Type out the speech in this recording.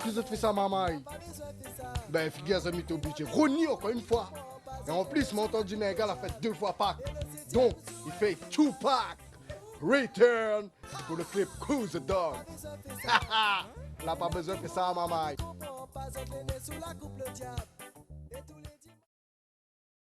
Qui autres fait ça, maman? Ben, figure, ça m'est obligé. Ronnie, encore une fois. Et en plus, m'a entendu, mais gars, a fait 2 fois pack. Donc, il fait 2 pack. Return pour le clip Kooz Dog. Il n'a pas besoin de ça, maman.